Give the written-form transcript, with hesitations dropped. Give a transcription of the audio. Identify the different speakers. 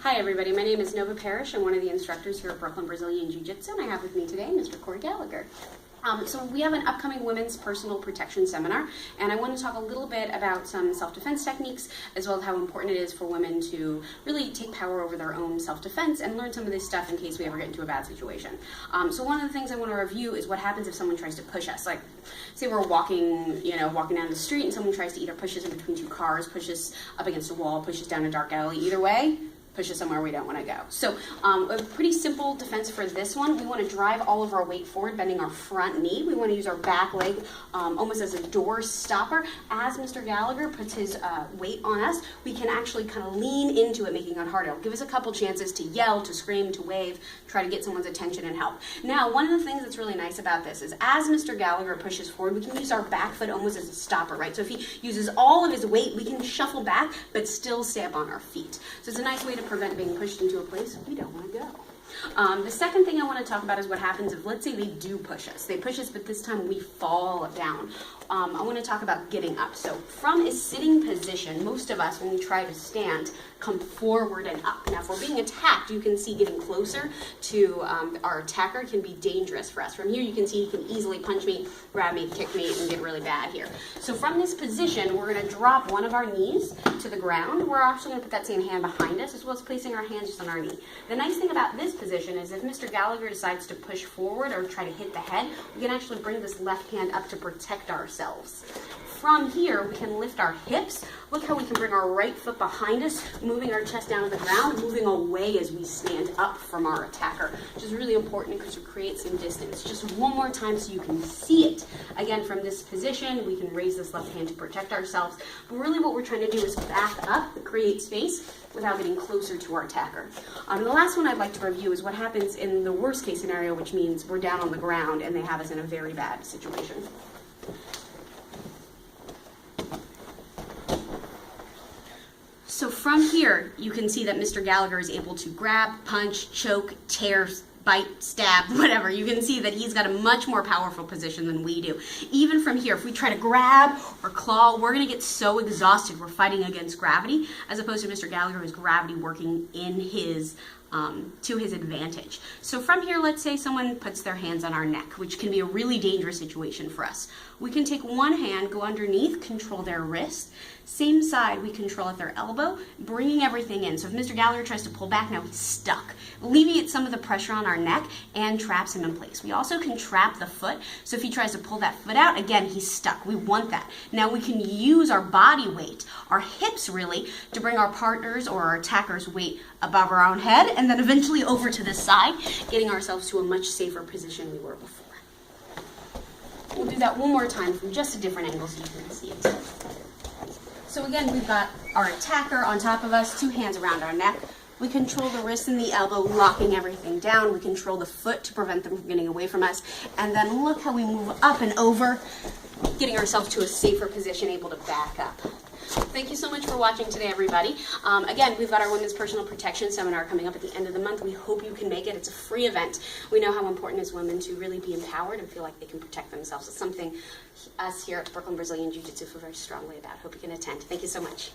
Speaker 1: Hi everybody, my name is Nova Parrish. I'm one of the instructors here at Brooklyn Brazilian Jiu Jitsu, and I have with me today Mr. Corey Gallagher. So we have an upcoming women's personal protection seminar, and I want to talk a little bit about some self-defense techniques, as well as how important it is for women to really take power over their own self-defense and learn some of this stuff in case we ever get into a bad situation. So one of the things I want to review is what happens if someone tries to push us. Like, say we're walking down the street and someone tries to either push us in between two cars, push us up against a wall, push us down a dark alley. Either way, push us somewhere we don't want to go. So a pretty simple defense for this one. We want to drive all of our weight forward, bending our front knee. We want to use our back leg almost as a door stopper. As Mr. Gallagher puts his weight on us, we can actually kind of lean into it, making it harder. It'll give us a couple chances to yell, to scream, to wave, try to get someone's attention and help. Now, one of the things that's really nice about this is as Mr. Gallagher pushes forward, we can use our back foot almost as a stopper, right? So if he uses all of his weight, we can shuffle back, but still stay up on our feet. So it's a nice way to prevent being pushed into a place we don't want to go. The second thing I want to talk about is what happens if, let's say, they do push us. They push us, but this time we fall down. I want to talk about getting up. So from a sitting position, most of us, when we try to stand, come forward and up. Now, if we're being attacked, you can see getting closer to our attacker can be dangerous for us. From here, you can see he can easily punch me, grab me, kick me, and get really bad here. So from this position, we're going to drop one of our knees to the ground. We're actually going to put that same hand behind us, as well as placing our hands just on our knee. The nice thing about this position is if Mr. Gallagher decides to push forward or try to hit the head, we can actually bring this left hand up to protect ourselves. From here, we can lift our hips. Look how we can bring our right foot behind us, moving our chest down to the ground, moving away as we stand up from our attacker, which is really important because it creates some distance. Just one more time so you can see it. Again, from this position, we can raise this left hand to protect ourselves. But really what we're trying to do is back up, create space, without getting closer to our attacker. And the last one I'd like to review is what happens in the worst case scenario, which means we're down on the ground and they have us in a very bad situation. So from here, you can see that Mr. Gallagher is able to grab, punch, choke, tear, bite, stab, whatever. You can see that he's got a much more powerful position than we do. Even from here, if we try to grab or claw, we're going to get so exhausted. We're fighting against gravity, as opposed to Mr. Gallagher, who's gravity working in his to his advantage. So from here, let's say someone puts their hands on our neck, which can be a really dangerous situation for us. We can take one hand, go underneath, control their wrist. Same side, we control at their elbow, bringing everything in. So if Mr. Gallagher tries to pull back, now he's stuck, alleviates some of the pressure on our neck and traps him in place. We also can trap the foot. So if he tries to pull that foot out, again, he's stuck. We want that. Now we can use our body weight, our hips really, to bring our partner's or our attacker's weight above our own head, and then eventually over to the side, getting ourselves to a much safer position we were before. We'll do that one more time from just a different angle so you can see it. So again, we've got our attacker on top of us, two hands around our neck. We control the wrist and the elbow, locking everything down. We control the foot to prevent them from getting away from us. And then look how we move up and over, getting ourselves to a safer position, able to back up. Thank you so much for watching today, everybody. Again, we've got our Women's Personal Protection Seminar coming up at the end of the month. We hope you can make it. It's a free event. We know how important it is women to really be empowered and feel like they can protect themselves. It's something us here at Brooklyn Brazilian Jiu Jitsu feel very strongly about. Hope you can attend. Thank you so much.